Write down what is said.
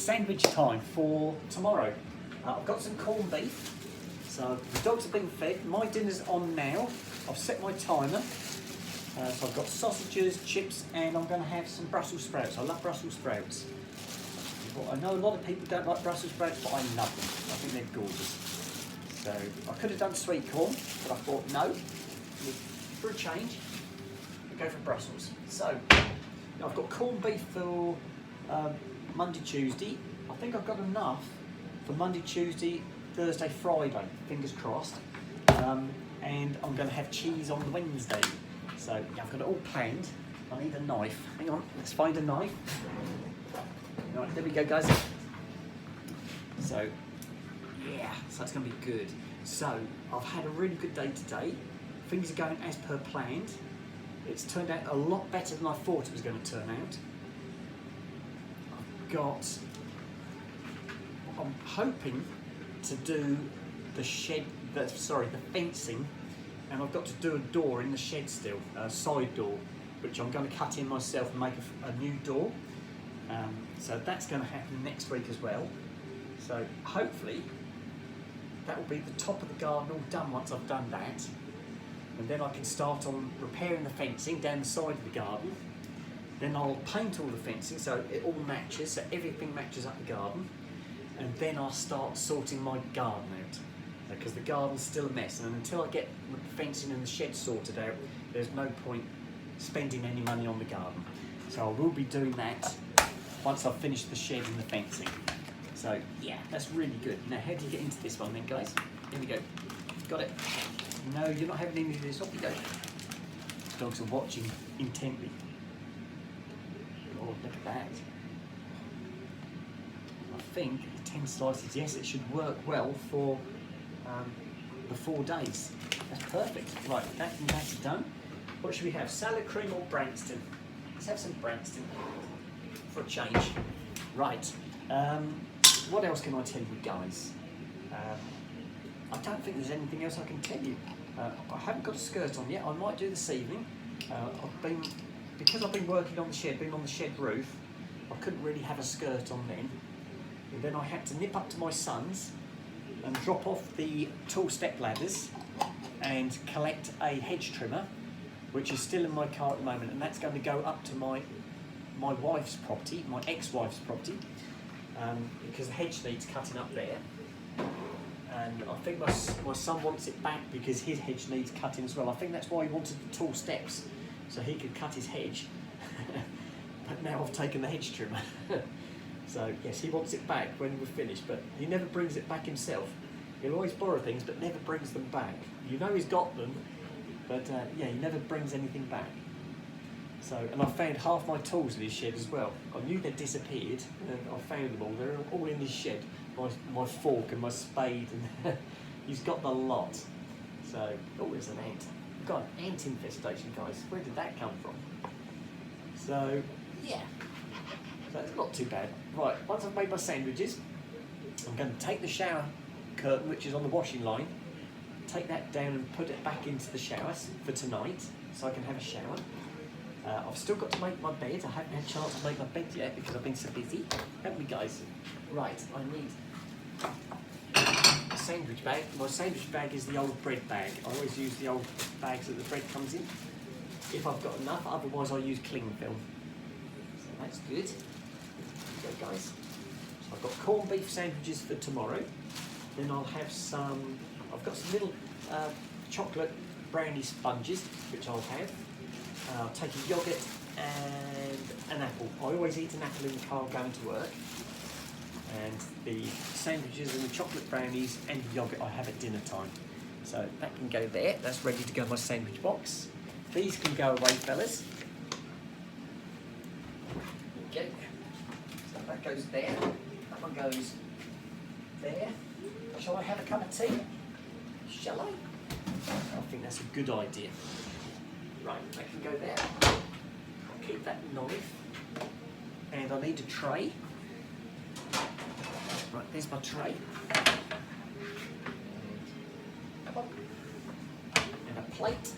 sandwich time for tomorrow. I've got some corned beef. So the dogs have been fed. My dinner's on now. I've set my timer. So I've got sausages, chips, and I'm going to have some Brussels sprouts. I love Brussels sprouts. I know a lot of people don't like Brussels sprouts, but I love them. I think they're gorgeous. So I could have done sweet corn, but I thought no, for a change, I'll go for Brussels. So I've got corned beef for Monday, Tuesday. I think I've got enough for Monday, Tuesday, Thursday, Friday, fingers crossed. And I'm going to have cheese on Wednesday. So yeah, I've got it all planned. I need a knife. Hang on, let's find a knife. Right, there we go, guys. So yeah, so that's going to be good. So I've had a really good day today. Things are going as per planned. It's turned out a lot better than I thought it was going to turn out. I'm hoping to do the fencing, and I've got to do a door in the shed still, a side door, which I'm going to cut in myself and make a new door. So that's going to happen next week as well. So hopefully that will be the top of the garden all done once I've done that. And then I can start on repairing the fencing down the side of the garden. Then I'll paint all the fencing so it all matches, so everything matches up the garden. And then I'll start sorting my garden out, because the garden's still a mess. And until I get the fencing and the shed sorted out, there's no point spending any money on the garden. So I will be doing that once I've finished the shed and the fencing. So yeah, that's really good. Now how do you get into this one then, guys? Here we go. Got it. No, you're not having any of this. Off you go. Dogs are watching intently. Oh, look at that. I think the 10 slices, yes, it should work well for the 4 days. That's perfect. Right, that's done. What should we have? Salad cream or Branston? Let's have some Branston for a change. Right. What else can I tell you guys? I don't think there's anything else I can tell you. I haven't got a skirt on yet. I might do this evening. Because I've been working on the shed, been on the shed roof, I couldn't really have a skirt on then. And then I had to nip up to my son's and drop off the tall step ladders and collect a hedge trimmer, which is still in my car at the moment, and that's going to go up to my wife's property, my ex-wife's property, because the hedge needs cutting up there. And I think my son wants it back because his hedge needs cutting as well. I think that's why he wanted the tall steps, so he could cut his hedge. But now I've taken the hedge trimmer. So yes, he wants it back when we're finished, but he never brings it back himself. He'll always borrow things, but never brings them back. You know he's got them, but yeah, he never brings anything back. So, and I found half my tools in his shed as well. I knew they'd disappeared, and I found them all. They're all in his shed. My fork and my spade, and he's got the lot. So, oh, there's an ant. We've got an ant infestation, guys. Where did that come from? So, yeah. So it's not too bad. Right, once I've made my sandwiches, I'm going to take the shower curtain, which is on the washing line, take that down and put it back into the shower for tonight, so I can have a shower. I've still got to make my bed. I haven't had a chance to make my bed yet because I've been so busy. Haven't we, guys? Right, I need a sandwich bag. My sandwich bag is the old bread bag. I always use the old bags that the bread comes in, if I've got enough. Otherwise, I use cling film. So that's good. There you go, guys. So I've got corned beef sandwiches for tomorrow. Then I'll have some. I've got some little chocolate brownie sponges, which I'll have. I'll take a yoghurt and an apple. I always eat an apple in the car going to work. And the sandwiches and the chocolate brownies and the yoghurt I have at dinner time. So that can go there. That's ready to go in my sandwich box. These can go away, fellas. Okay. So that goes there. That one goes there. Shall I have a cup of tea? Shall I? I think that's a good idea. Right, that can go there. I'll keep that knife. And I need a tray. Right, there's my tray. And a plate.